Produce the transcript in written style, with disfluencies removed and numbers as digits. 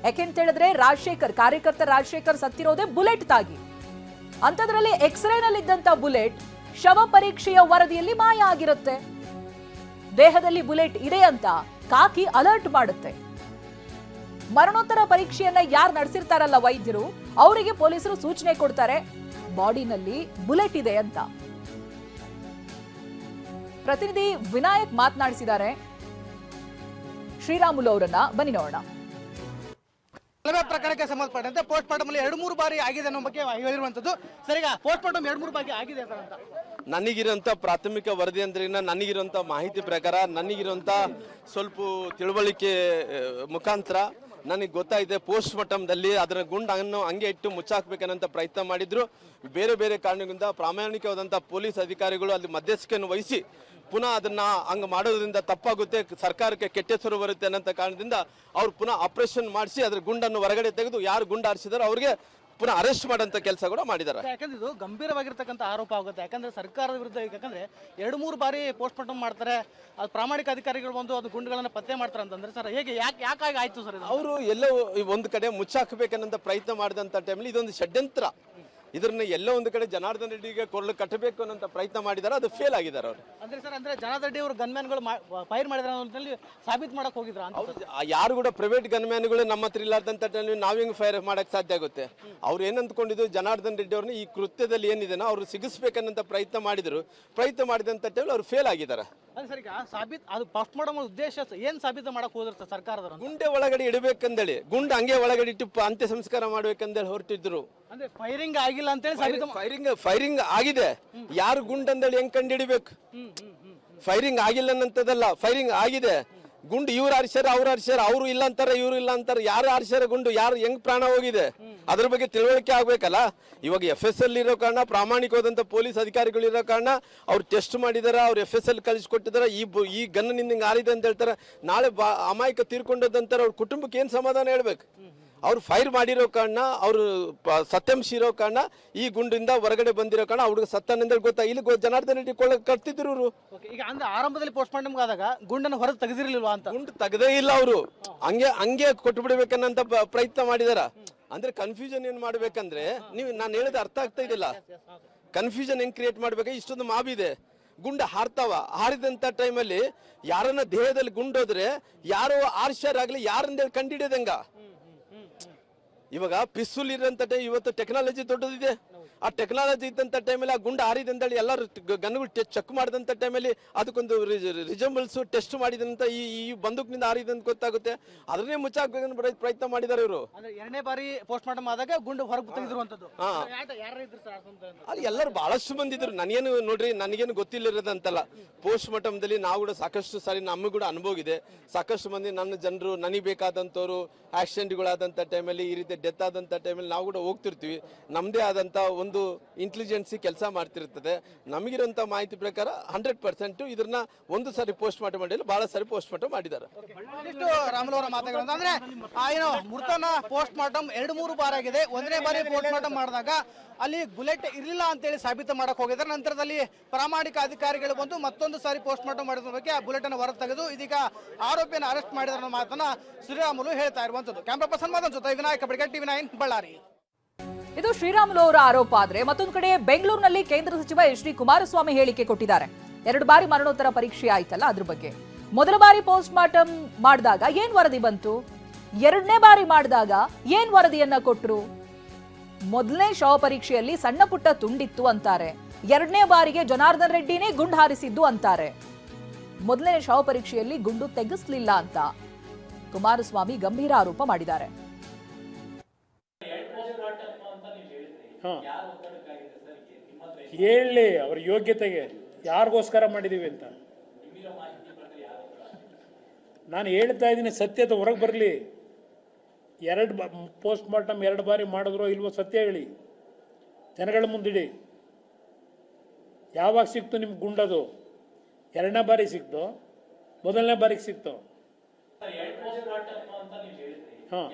ಯಾಕೆಂತ ಹೇಳಿದ್ರೆ ಕಾರ್ಯಕರ್ತ ರಾಜಶೇಖರ್ ಸತ್ತಿರೋದೇ ಬುಲೆಟ್ ತಾಗಿ. ಅಂತದ್ರಲ್ಲಿ ಎಕ್ಸ್ರೇನಲ್ಲಿದ್ದಂತ ಬುಲೆಟ್ ಶವ ಪರೀಕ್ಷೆಯ ವರದಿಯಲ್ಲಿ ಮಾಯ ಆಗಿರುತ್ತೆ. ದೇಹದಲ್ಲಿ ಬುಲೆಟ್ ಇದೆ ಅಂತ ಕಾಕಿ ಅಲರ್ಟ್ ಮಾಡುತ್ತೆ. ಮರಣೋತ್ತರ ಪರೀಕ್ಷೆಯನ್ನ ಯಾರು ನಡೆಸಿರ್ತಾರಲ್ಲ ವೈದ್ಯರು, ಅವರಿಗೆ ಪೊಲೀಸರು ಸೂಚನೆ ಕೊಡ್ತಾರೆ ಬಾಡಿನಲ್ಲಿ ಬುಲೆಟ್ ಇದೆ ಅಂತ. ಪ್ರತಿನಿಧಿ ವಿನಾಯಕ್ ಮಾತನಾಡಿಸಿದ್ದಾರೆ ಶ್ರೀರಾಮುಲು ಅವರನ್ನ. ಬನ್ನಿ ನೋಡೋಣ. ಪ್ರಕರಣಕ್ಕೆ ಸಂಬಂಧಪಟ್ಟಂತೆ ಪೋಸ್ಟ್ ಮಾರ್ಟಮ್ ಅಲ್ಲಿ 2-3 ಬಾರಿ ಆಗಿದೆ ಅನ್ನೋ ಬಗ್ಗೆ ಹೇಳಿರುವಂತದ್ದು. ಸರಿಗ ಪೋಸ್ಟ್ ಮಾರ್ಟಮ್ 2-3 ಬಾರಿ ಆಗಿದೆ ಸರ್ ಅಂತ ನನಗಿರುವಂತ ಪ್ರಾಥಮಿಕ ವರದಿ ಅಂದ್ರೆ ನನಗಿರುವಂತ ಮಾಹಿತಿ ಪ್ರಕಾರ, ನನಗಿರುವಂತ ಸ್ವಲ್ಪ ತಿಳುವಳಿಕೆ ಮುಖಾಂತರ ನನಗೆ ಗೊತ್ತಾಯಿದೆ ಪೋಸ್ಟ್ ಮಾರ್ಟಮ್ದಲ್ಲಿ ಅದರ ಗುಂಡನ್ನು ಹಂಗೆ ಇಟ್ಟು ಮುಚ್ಚಾಕ್ಬೇಕನ್ನಂತ ಪ್ರಯತ್ನ ಮಾಡಿದ್ರು. ಬೇರೆ ಬೇರೆ ಕಾರಣಗಳಿಂದ ಪ್ರಾಮಾಣಿಕವಾದಂಥ ಪೊಲೀಸ್ ಅಧಿಕಾರಿಗಳು ಅಲ್ಲಿ ಮಧ್ಯಸ್ಥಿಕೆಯನ್ನು ವಹಿಸಿ ಪುನಃ ಅದನ್ನ ಹಂಗೆ ಮಾಡೋದ್ರಿಂದ ತಪ್ಪಾಗುತ್ತೆ, ಸರ್ಕಾರಕ್ಕೆ ಕೆಟ್ಟ ಹೆಸರು ಬರುತ್ತೆ ಅನ್ನೋ ಕಾರಣದಿಂದ ಅವ್ರು ಪುನಃ ಆಪರೇಷನ್ ಮಾಡಿಸಿ ಅದ್ರ ಗುಂಡನ್ನು ಹೊರಗಡೆ ತೆಗೆದು ಯಾರು ಗುಂಡು ಹಾರಿಸಿದಾರೋ ಅವ್ರಿಗೆ ಪುನಃ ಅರೆಸ್ಟ್ ಮಾಡೋಂಥ ಕೆಲಸ ಕೂಡ ಮಾಡಿದ್ದಾರೆ. ಯಾಕಂದ್ರೆ ಇದು ಗಂಭೀರವಾಗಿರ್ತಕ್ಕಂಥ ಆರೋಪ ಆಗುತ್ತೆ. ಯಾಕಂದ್ರೆ ಸರ್ಕಾರದ ವಿರುದ್ಧ, ಯಾಕಂದ್ರೆ 2-3 ಬಾರಿ ಪೋಸ್ಟ್ ಮಾರ್ಟಮ್ ಮಾಡ್ತಾರೆ, ಅದು ಪ್ರಾಮಾಣಿಕ ಅಧಿಕಾರಿಗಳು ಬಂದು ಅದು ಗುಂಡುಗಳನ್ನ ಪತ್ತೆ ಮಾಡ್ತಾರೆ ಅಂತಂದ್ರೆ ಸರ್ ಹೇಗೆ ಯಾಕಾಗಿ ಆಯ್ತು ಸರ್? ಅವರು ಎಲ್ಲೋ ಒಂದು ಕಡೆ ಮುಚ್ಚಾಕಬೇಕನ್ನಂತ ಪ್ರಯತ್ನ ಮಾಡಿದಂಥ ಟೈಮಲ್ಲಿ ಇದೊಂದು ಷಡ್ಯಂತ್ರ. ಇದನ್ನ ಎಲ್ಲೋ ಒಂದು ಕಡೆ ಜನಾರ್ದನ್ ರೆಡ್ಡಿಗೆ ಕೊರಳು ಕಟ್ಟಬೇಕು ಅನ್ನೋ ಪ್ರಯತ್ನ ಮಾಡಿದ್ದಾರೆ, ಅದು ಫೇಲ್ ಆಗಿದ್ದಾರೆ ಅವರು. ಅಂದ್ರೆ ಸರ್, ಅಂದ್ರೆ ಜನಾರ್ದನ್ ರೆಡ್ಡಿ ಅವರು ಗನ್ಮ್ಯಾನ್ಗಳು ಫೈರ್ ಮಾಡಿದ್ರೆ ಅಂತ ಸಾಬೀತು ಮಾಡಕ್ ಹೋಗಿದ್ರ ಅಂತ. ಯಾರು ಕೂಡ ಪ್ರೈವೇಟ್ ಗನ್ಮ್ಯಾನ್ಗಳು ನಮ್ಮ ಹತ್ರ ಇಲ್ಲಾರ್ದಂತ ನಾವ್ ಹೆಂಗ್ ಫೈರ್ ಮಾಡಕ್ ಸಾಧ್ಯ ಆಗುತ್ತೆ? ಅವ್ರು ಏನಂದ್ಕೊಂಡಿದ್ದು ಜನಾರ್ದನ್ ರೆಡ್ಡಿ ಅವ್ರನ್ನ ಈ ಕೃತ್ಯದಲ್ಲಿ ಏನಿದೆ ಅವ್ರು ಸಿಗಿಸ್ಬೇಕನ್ನಂತ ಪ್ರಯತ್ನ ಮಾಡಿದ್ರು. ಪ್ರಯತ್ನ ಮಾಡಿದಂತ ಟೈಮ್ ಅವ್ರು ಫೇಲ್ ಆಗಿದ್ದಾರೆ. ಸರ್, ಈಗ ಸಾಬೀತ್ ಅದು ಪೋಸ್ಟ್ ಮಾರ್ಟಮ್ ಉದ್ದೇಶ ಏನ್ ಸಾಬೀತು ಮಾಡಕ್ ಹೋದ್ರ ಸರ್ಕಾರದವರು? ಗುಂಡೆ ಒಳಗಡೆ ಇಡಬೇಕಂದೇಳಿ, ಗುಂಡು ಹಂಗೆ ಒಳಗಡೆ ಇಟ್ಟು ಅಂತ್ಯ ಸಂಸ್ಕಾರ ಮಾಡ್ಬೇಕಂದೇಳಿ ಹೊರಟಿದ್ರು. ಅಂದ್ರೆ ಫೈರಿಂಗ್ ಆಗಿಲ್ಲ ಅಂತೇಳಿ ಫೈರಿಂಗ್ ಆಗಿದೆ. ಯಾರು ಗುಂಡಂದೇಳಿ ಹೆಂಗ್ ಕಂಡು ಹಿಡಿಬೇಕು? ಫೈರಿಂಗ್ ಆಗಿಲ್ಲ ಅನ್ನಂತದಲ್ಲ, ಫೈರಿಂಗ್ ಆಗಿದೆ. ಗುಂಡು ಇವ್ರು ಹಾರಿಸ್ಯಾರ, ಅವ್ರು ಹಾರಿಸ್ಯಾರ, ಅವ್ರು ಇಲ್ಲ ಅಂತಾರ, ಇವ್ರು ಇಲ್ಲ ಅಂತಾರ. ಯಾರು ಹಾರಿಸ್ಯಾರ ಗುಂಡು, ಯಾರು ಹೆಂಗ್ ಪ್ರಾಣ ಹೋಗಿದೆ ಅದ್ರ ಬಗ್ಗೆ ತಿಳುವಳಿಕೆ ಆಗ್ಬೇಕಲ್ಲ. ಇವಾಗ FSL ಇರೋ ಕಾರಣ, ಪ್ರಾಮಾಣಿಕವಾದಂತ ಪೊಲೀಸ್ ಅಧಿಕಾರಿಗಳು ಇರೋ ಕಾರಣ ಅವ್ರು ಟೆಸ್ಟ್ ಮಾಡಿದಾರ, ಅವ್ರು FSL ಕಳಿಸ್ಕೊಟ್ಟಿದಾರ. ಈ ಗನ್ನಿಂದ ಹಿಂಗ್ ಆರಿದೆ ಅಂತ ಹೇಳ್ತಾರೆ. ನಾಳೆ ಅಮಾಯಕ ತೀರ್ಕೊಂಡದಂತಾರೆ, ಅವ್ರ ಕುಟುಂಬಕ್ಕೆ ಏನ್ ಸಮಾಧಾನ ಹೇಳ್ಬೇಕು? ಅವ್ರು ಫೈರ್ ಮಾಡಿರೋ ಕಾರಣ, ಅವರು ಸತ್ಯಾಂಶ ಇರೋ ಕಾರಣ, ಈ ಗುಂಡಿಂದ ಹೊರಗಡೆ ಬಂದಿರೋ ಕಾರಣ ಅವ್ರಿಗೆ ಸತ್ತನಿಂದ ಗೊತ್ತಾ. ಇಲ್ಲಿ ಜನಾರ್ದನ್ ರೆಡ್ಡಿ ಕಟ್ತಿದ್ರು ಅವರು. ಈಗ ಅಂದ್ರೆ ಆರಂಭದಲ್ಲಿ ಪೋಸ್ಟ್ ಮಾರ್ಟಮ್ ಆದಾಗ ಗುಂಡನ್ನು ಹೊರಗೆ ತೆಗೆದಿರ್ಲಿಲ್ವಾ ಅಂತ? ಗುಂಡು ತೆಗದೇ ಇಲ್ಲ ಅವರು, ಹಂಗೆ ಕೊಟ್ಟು ಬಿಡ್ಬೇಕನ್ನಂತ ಪ್ರಯತ್ನ ಮಾಡಿದಾರ. ಅಂದ್ರೆ ಕನ್ಫ್ಯೂಷನ್ ಏನ್ ಮಾಡ್ಬೇಕಂದ್ರೆ, ನೀವು ನಾನು ಹೇಳಿದ ಅರ್ಥ ಆಗ್ತಾ ಇದಿಲ್ಲ. ಕನ್ಫ್ಯೂಷನ್ ಹೆಂಗ್ ಕ್ರಿಯೇಟ್ ಮಾಡ್ಬೇಕು? ಇಷ್ಟೊಂದು ಮಾಬಿದೆ, ಗುಂಡು ಹಾರ್ತಾವ. ಹಾರಿದಂತ ಟೈಮಲ್ಲಿ ಯಾರನ್ನ ದೇಹದಲ್ಲಿ ಗುಂಡೋದ್ರೆ ಯಾರೋ ಆರ್ಷರಾಗ್ಲಿ ಯಾರಂದ ಕಂಡಿಡಿಯೋದಂಗ. ಇವಾಗ ಪಿಸ್ತೂಲ್ ಇರೋಂಥ ಟೈಮ್, ಇವತ್ತು ಟೆಕ್ನಾಲಜಿ ದೊಡ್ಡದಿದೆ. ಆ ಟೆಕ್ನಾಲಜಿ ಇದ್ದಂಥ ಟೈಮಲ್ಲಿ ಆ ಗುಂಡು ಹಾರಿದಂತೇಳಿ ಎಲ್ಲರೂ ಗನ್ಗಳು ಚೆಕ್ ಮಾಡಿದಂಥ ಟೈಮಲ್ಲಿ ಅದಕ್ಕೊಂದು ರಿಸಂಬಲ್ಸ್ ಟೆಸ್ಟ್ ಮಾಡಿದಂತ ಈ ಬಂದೂಕ್ನಿಂದ ಹಾರಿದಂತ ಗೊತ್ತಾಗುತ್ತೆ. ಅದನ್ನೇ ಮುಚ್ಚಾಕಬೇಕಂತ ಪ್ರಯತ್ನ ಮಾಡಿದ್ದಾರೆ ಇವರು. ಎರಡನೇ ಬಾರಿ ಪೋಸ್ಟ್ ಮಾರ್ಟಮ್ ಆದಾಗ ಗುಂಡು ಹೊರಗೆ ತೆಗೆದಿರುವಂತದ್ದು. ಅಲ್ಲಿ ಎಲ್ಲರೂ ಬಹಳಷ್ಟು ಬಂದಿದ್ರು. ನನಗೇನು ನೋಡ್ರಿ, ನನಗೇನು ಗೊತ್ತಿಲ್ಲದಂತಲ್ಲ. ಪೋಸ್ಟ್ ಮಾರ್ಟಮ್ದಲ್ಲಿ ನಾವು ಕೂಡ ಸಾಕಷ್ಟು ಸಾರಿ ನಮಗೆ ಕೂಡ ಅನುಭವ ಇದೆ. ಸಾಕಷ್ಟು ಮಂದಿ ನನ್ನ ಜನರು, ನನಗೆ ಬೇಕಾದಂಥವ್ರು ಆಕ್ಸಿಡೆಂಟ್ಗಳಾದಂಥ ಟೈಮಲ್ಲಿ, ಈ ರೀತಿ ಡೆತ್ ಆದಂಥ ಟೈಮಲ್ಲಿ ನಾವು ಕೂಡ ಹೋಗ್ತಿರ್ತೀವಿ. ನಮ್ಮದೇ ಆದಂಥ ಒಂದು ಇಂಟೆಲಿಜೆನ್ಸಿ ಕೆಲಸ ಮಾಡ್ತಿರ್ತದೆ. ನಮಗಿರುವಂಥ ಮಾಹಿತಿ ಪ್ರಕಾರ 100% ಇದನ್ನ ಒಂದು ಸಾರಿ ಪೋಸ್ಟ್ ಮಾರ್ಟಮ್ ಮಾಡಿಲ್ಲ, ಬಹಳ ಸಾರಿ ಪೋಸ್ಟ್ ಮಾರ್ಟಮ್ ಮಾಡಿದ್ದಾರೆ. ರಾಮುಲು ಅವರ ಮಾತಾಡೋದು ಅಂದ್ರೆ ಏನು ಮೃತನ ಪೋಸ್ಟ್ ಮಾರ್ಟಮ್ 2-3 ಬಾರಿ ಆಗಿದೆ. ಒಂದನೇ ಬಾರಿ ಪೋಸ್ಟ್ ಮಾರ್ಟಮ್ ಮಾಡಿದಾಗ ಅಲ್ಲಿ ಬುಲೆಟ್ ಇರಲಿಲ್ಲ ಅಂತೇಳಿ ಸಾಬೀತು ಮಾಡಕ್ ಹೋಗಿದ್ದಾರೆ. ನಂತರದಲ್ಲಿ ಪ್ರಾಮಾಣಿಕ ಅಧಿಕಾರಿಗಳು ಬಂದು ಮತ್ತೊಂದು ಸಾರಿ ಪೋಸ್ಟ್ ಮಾರ್ಟಮ್ ಮಾಡಿದ ಬಗ್ಗೆ ಆ ಬುಲೆಟ್ ಅನ್ನು ಹೊರಗೆ ತೆಗೆದು ಇದೀಗ ಆರೋಪಿಯನ್ನು ಅರೆಸ್ಟ್ ಮಾಡಿದ ಅನ್ನೋ ಮಾತನ್ನ ಶ್ರೀರಾಮುಲು ಹೇಳ್ತಾ ಇರುವಂತದ್ದು. ಕ್ಯಾಮ್ರಾ ಪರ್ಸನ್ ಮಾತನ್ ಜೊತೆ ವಿನಾಯಕ ಬಡಿಗೆ, TV9 ಬಳ್ಳಾರಿ. ಇದು ಶ್ರೀರಾಮುಲು ಅವರ ಆರೋಪ. ಆದ್ರೆ ಮತ್ತೊಂದು ಕಡೆ ಬೆಂಗಳೂರಿನಲ್ಲಿ ಕೇಂದ್ರ ಸಚಿವ HD ಕುಮಾರಸ್ವಾಮಿ ಹೇಳಿಕೆ ಕೊಟ್ಟಿದ್ದಾರೆ. 2 ಬಾರಿ ಮರಣೋತ್ತರ ಪರೀಕ್ಷೆ ಆಯ್ತಲ್ಲ, ಅದ್ರ ಬಗ್ಗೆ. ಮೊದಲ ಬಾರಿ ಪೋಸ್ಟ್ ಮಾರ್ಟಮ್ ಮಾಡಿದಾಗ ಏನ್ ವರದಿ ಬಂತು, 2ನೇ ಬಾರಿ ಮಾಡಿದಾಗ ಏನ್ ವರದಿಯನ್ನ ಕೊಟ್ರು? ಮೊದಲನೇ ಶವ ಪರೀಕ್ಷೆಯಲ್ಲಿ ಸಣ್ಣ ಪುಟ್ಟ ತುಂಡಿತ್ತು ಅಂತಾರೆ, 2ನೇ ಬಾರಿಗೆ ಜನಾರ್ದನ್ ರೆಡ್ಡಿನೇ ಗುಂಡು ಹಾರಿಸಿದ್ದು ಅಂತಾರೆ. ಮೊದಲನೇ ಶವ ಪರೀಕ್ಷೆಯಲ್ಲಿ ಗುಂಡು ತೆಗೆಸಲಿಲ್ಲ ಅಂತ ಕುಮಾರಸ್ವಾಮಿ ಗಂಭೀರ ಆರೋಪ ಮಾಡಿದ್ದಾರೆ. ಹೇಳಿ ಅವ್ರ ಯೋಗ್ಯತೆಗೆ ಯಾರಿಗೋಸ್ಕರ ಮಾಡಿದೀವಿ ಅಂತ ನಾನು ಹೇಳ್ತಾ ಇದ್ದೀನಿ. ಸತ್ಯದ ಹೊರಗೆ ಬರಲಿ. 2 ಪೋಸ್ಟ್ ಮಾರ್ಟಮ್ 2 ಬಾರಿ ಮಾಡಿದ್ರೋ ಇಲ್ವೋ ಸತ್ಯ ಹೇಳಿ, ಜನಗಳ ಮುಂದಿಡಿ. ಯಾವಾಗ ಸಿಕ್ತು ನಿಮ್ಗೆ ಗುಂಡದು? 2ನೇ ಬಾರಿ ಸಿಕ್ತು, ಮೊದಲನೇ ಬಾರಿಗೆ ಸಿಕ್ತು. ಹಾಂ,